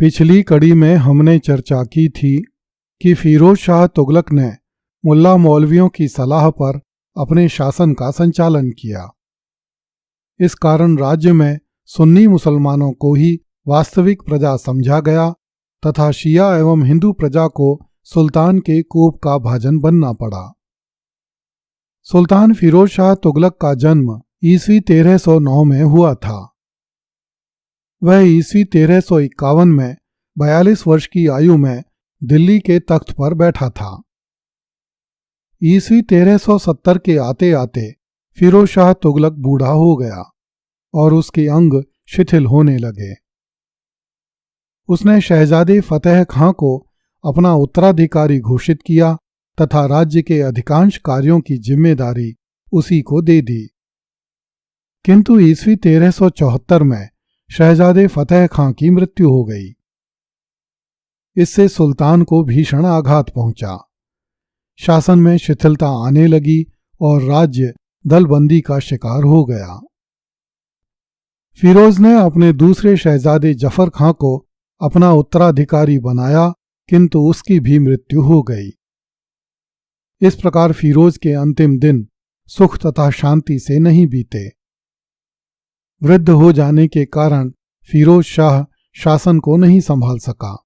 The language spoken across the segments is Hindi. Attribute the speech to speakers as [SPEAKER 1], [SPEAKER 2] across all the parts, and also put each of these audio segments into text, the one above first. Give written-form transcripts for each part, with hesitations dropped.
[SPEAKER 1] पिछली कड़ी में हमने चर्चा की थी कि फिरोज शाह तुगलक ने मुल्ला मौलवियों की सलाह पर अपने शासन का संचालन किया। इस कारण राज्य में सुन्नी मुसलमानों को ही वास्तविक प्रजा समझा गया तथा शिया एवं हिंदू प्रजा को सुल्तान के कोप का भाजन बनना पड़ा। सुल्तान फिरोज शाह तुगलक का जन्म ईस्वी 1309 में हुआ था। वह ईस्वी 1351 में 42 वर्ष की आयु में दिल्ली के तख्त पर बैठा था। ईस्वी 1370 के आते आते फिरोज शाह तुगलक बूढ़ा हो गया और उसके अंग शिथिल होने लगे। उसने शहजादे फतेह खां को अपना उत्तराधिकारी घोषित किया तथा राज्य के अधिकांश कार्यों की जिम्मेदारी उसी को दे दी। किंतु ईस्वी 1374 में शहजादे फतेह खां की मृत्यु हो गई। इससे सुल्तान को भीषण आघात पहुंचा। शासन में शिथिलता आने लगी और राज्य दलबंदी का शिकार हो गया। फिरोज ने अपने दूसरे शहजादे जफर खां को अपना उत्तराधिकारी बनाया, किंतु उसकी भी मृत्यु हो गई। इस प्रकार फिरोज के अंतिम दिन सुख तथा शांति से नहीं बीते। वृद्ध हो जाने के कारण फिरोज शाह शासन को नहीं संभाल सका।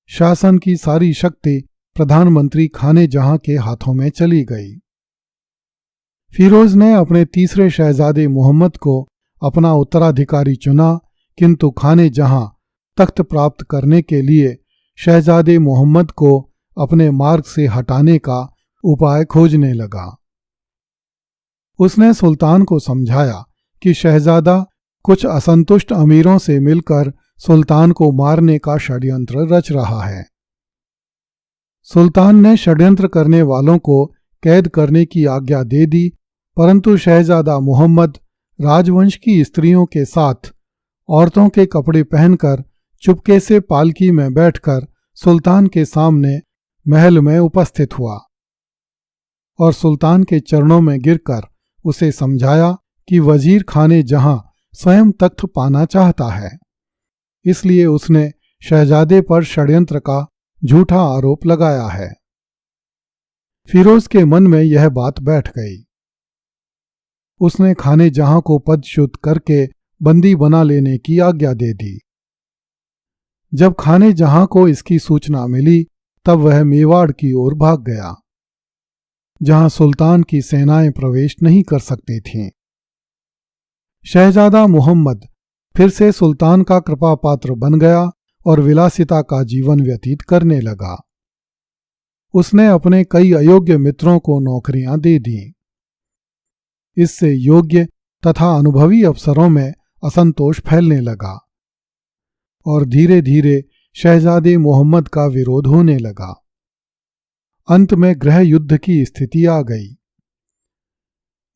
[SPEAKER 1] शासन की सारी शक्ति प्रधानमंत्री खाने जहां के हाथों में चली गई। फिरोज ने अपने तीसरे शहजादे मोहम्मद को अपना उत्तराधिकारी चुना, किंतु खाने जहां तख्त प्राप्त करने के लिए शहजादे मोहम्मद को अपने मार्ग से हटाने का उपाय खोजने लगा। उसने सुल्तान को समझाया कि शहजादा कुछ असंतुष्ट अमीरों से मिलकर सुल्तान को मारने का षड्यंत्र रच रहा है। सुल्तान ने षड्यंत्र करने वालों को कैद करने की आज्ञा दे दी, परंतु शहजादा मोहम्मद राजवंश की स्त्रियों के साथ औरतों के कपड़े पहनकर चुपके से पालकी में बैठकर सुल्तान के सामने महल में उपस्थित हुआ और सुल्तान के चरणों में गिरकर उसे समझाया कि वजीर खाने जहां स्वयं तख्त पाना चाहता है, इसलिए उसने शहजादे पर षड्यंत्र का झूठा आरोप लगाया है। फिरोज के मन में यह बात बैठ गई। उसने खाने जहां को पदच्युत करके बंदी बना लेने की आज्ञा दे दी। जब खाने जहां को इसकी सूचना मिली, तब वह मेवाड़ की ओर भाग गया, जहां सुल्तान की सेनाएं प्रवेश नहीं कर सकती थीं। शहजादा मोहम्मद फिर से सुल्तान का कृपा पात्र बन गया और विलासिता का जीवन व्यतीत करने लगा। उसने अपने कई अयोग्य मित्रों को नौकरियां दे दी। इससे योग्य तथा अनुभवी अफसरों में असंतोष फैलने लगा और धीरे धीरे शहजादे मोहम्मद का विरोध होने लगा। अंत में गृह युद्ध की स्थिति आ गई।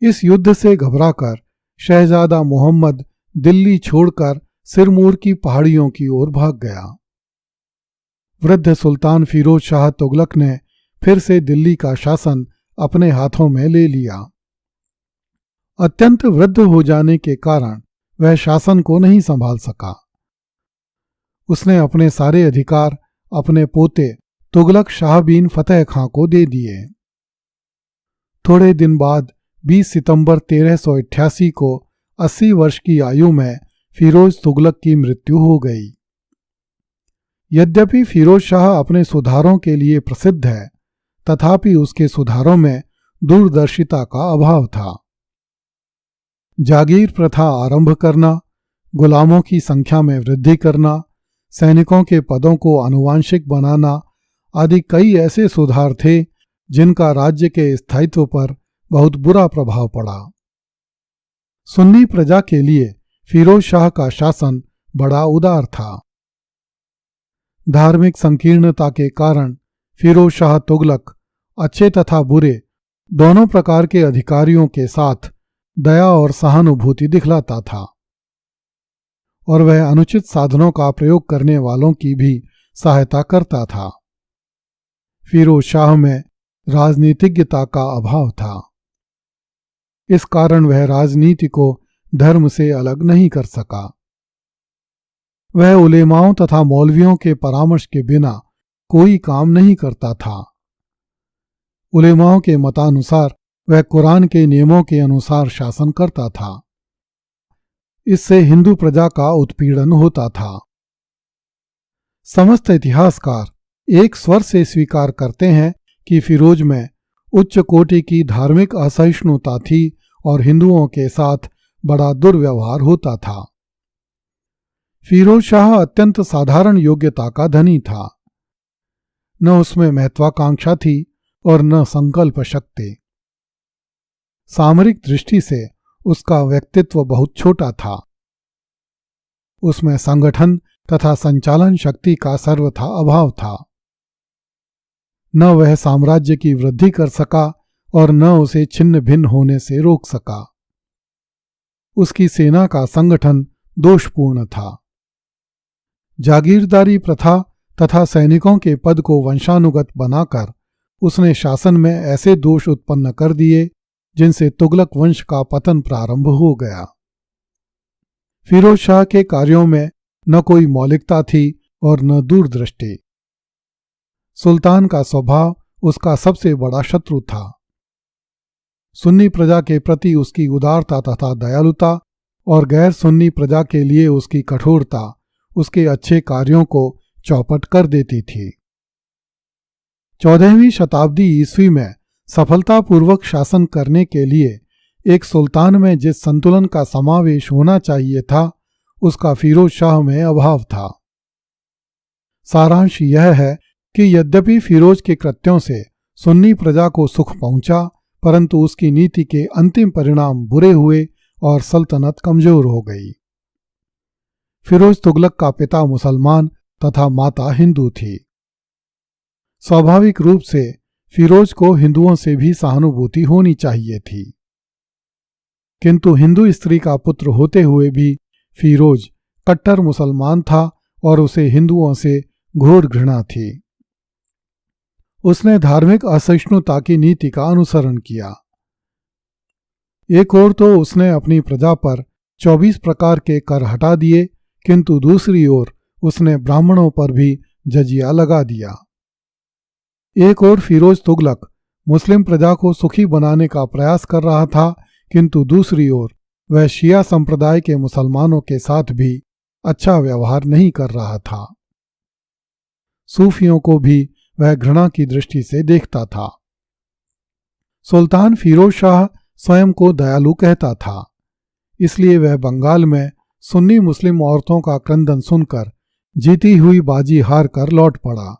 [SPEAKER 1] इस युद्ध से घबराकर शहजादा मोहम्मद दिल्ली छोड़कर सिरमौर की पहाड़ियों की ओर भाग गया। वृद्ध सुल्तान फिरोज शाह तुगलक ने फिर से दिल्ली का शासन अपने हाथों में ले लिया। अत्यंत वृद्ध हो जाने के कारण वह शासन को नहीं संभाल सका। उसने अपने सारे अधिकार अपने पोते तुगलक शाह बिन फतेह खां को दे दिए। थोड़े दिन बाद 20 सितंबर 1388 को 80 वर्ष की आयु में फिरोज तुगलक की मृत्यु हो गई। यद्यपि फिरोज शाह अपने सुधारों के लिए प्रसिद्ध है, तथापि उसके सुधारों में दूरदर्शिता का अभाव था। जागीर प्रथा आरंभ करना, गुलामों की संख्या में वृद्धि करना, सैनिकों के पदों को आनुवांशिक बनाना आदि कई ऐसे सुधार थे जिनका राज्य के स्थायित्व पर बहुत बुरा प्रभाव पड़ा। सुन्नी प्रजा के लिए फिरोज शाह का शासन बड़ा उदार था। धार्मिक संकीर्णता के कारण फिरोज शाह तुगलक अच्छे तथा बुरे दोनों प्रकार के अधिकारियों के साथ दया और सहानुभूति दिखलाता था और वह अनुचित साधनों का प्रयोग करने वालों की भी सहायता करता था। फिरोज शाह में राजनीतिज्ञता का अभाव था। इस कारण वह राजनीति को धर्म से अलग नहीं कर सका। वह उलेमाओं तथा मौलवियों के परामर्श के बिना कोई काम नहीं करता था। उलेमाओं के मतानुसार वह कुरान के नियमों के अनुसार शासन करता था। इससे हिंदू प्रजा का उत्पीड़न होता था। समस्त इतिहासकार एक स्वर से स्वीकार करते हैं कि फिरोज में उच्च कोटि की धार्मिक असहिष्णुता थी और हिंदुओं के साथ बड़ा दुर्व्यवहार होता था। फिरोज शाह अत्यंत साधारण योग्यता का धनी था। न उसमें महत्वाकांक्षा थी और न संकल्प शक्ति। सामरिक दृष्टि से उसका व्यक्तित्व बहुत छोटा था। उसमें संगठन तथा संचालन शक्ति का सर्वथा अभाव था। न वह साम्राज्य की वृद्धि कर सका और न उसे छिन्न भिन्न होने से रोक सका। उसकी सेना का संगठन दोषपूर्ण था। जागीरदारी प्रथा तथा सैनिकों के पद को वंशानुगत बनाकर उसने शासन में ऐसे दोष उत्पन्न कर दिए जिनसे तुगलक वंश का पतन प्रारंभ हो गया। फिरोज शाह के कार्यों में न कोई मौलिकता थी और न दूरदृष्टि। सुल्तान का स्वभाव उसका सबसे बड़ा शत्रु था। सुन्नी प्रजा के प्रति उसकी उदारता तथा दयालुता और गैर सुन्नी प्रजा के लिए उसकी कठोरता उसके अच्छे कार्यों को चौपट कर देती थी। 14वीं शताब्दी ईस्वी में सफलतापूर्वक शासन करने के लिए एक सुल्तान में जिस संतुलन का समावेश होना चाहिए था उसका फिरोज शाह में अभाव था। सारांश यह है कि यद्यपि फिरोज के कृत्यों से सुन्नी प्रजा को सुख पहुंचा, परंतु उसकी नीति के अंतिम परिणाम बुरे हुए और सल्तनत कमजोर हो गई। फिरोज तुगलक का पिता मुसलमान तथा माता हिंदू थी। स्वाभाविक रूप से फिरोज को हिंदुओं से भी सहानुभूति होनी चाहिए थी, किंतु हिंदू स्त्री का पुत्र होते हुए भी फिरोज कट्टर मुसलमान था और उसे हिंदुओं से घोर घृणा थी। उसने धार्मिक असहिष्णुता की नीति का अनुसरण किया। एक ओर तो उसने अपनी प्रजा पर 24 प्रकार के कर हटा दिए, किंतु दूसरी ओर उसने ब्राह्मणों पर भी जजिया लगा दिया। एक ओर फिरोज तुगलक मुस्लिम प्रजा को सुखी बनाने का प्रयास कर रहा था, किंतु दूसरी ओर वह शिया संप्रदाय के मुसलमानों के साथ भी अच्छा व्यवहार नहीं कर रहा था। सूफियों को भी वह घृणा की दृष्टि से देखता था। सुल्तान फिरोज शाह स्वयं को दयालु कहता था, इसलिए वह बंगाल में सुन्नी मुस्लिम औरतों का क्रंदन सुनकर जीती हुई बाजी हार कर लौट पड़ा,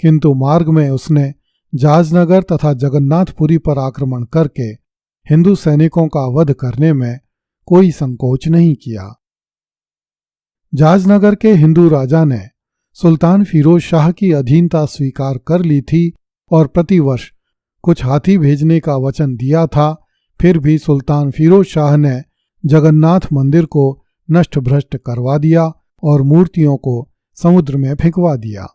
[SPEAKER 1] किंतु मार्ग में उसने जाजनगर तथा जगन्नाथपुरी पर आक्रमण करके हिंदू सैनिकों का वध करने में कोई संकोच नहीं किया। जाजनगर के हिंदू राजा ने सुल्तान फिरोज शाह की अधीनता स्वीकार कर ली थी और प्रतिवर्ष कुछ हाथी भेजने का वचन दिया था, फिर भी सुल्तान फिरोज शाह ने जगन्नाथ मंदिर को नष्ट भ्रष्ट करवा दिया और मूर्तियों को समुद्र में फेंकवा दिया।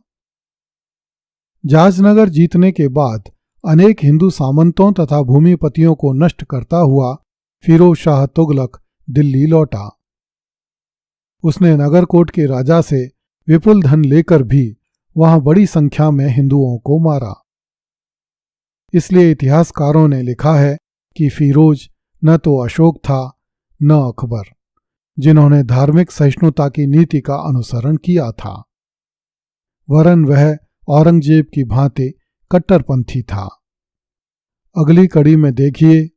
[SPEAKER 1] जाजनगर जीतने के बाद अनेक हिंदू सामंतों तथा भूमिपतियों को नष्ट करता हुआ फिरोज शाह तुगलक दिल्ली लौटा। उसने नगरकोट के राजा से विपुल धन लेकर भी वहां बड़ी संख्या में हिंदुओं को मारा। इसलिए इतिहासकारों ने लिखा है कि फिरोज न तो अशोक था न अकबर, जिन्होंने धार्मिक सहिष्णुता की नीति का अनुसरण किया था, वरन वह औरंगजेब की भांति कट्टरपंथी था। अगली कड़ी में देखिए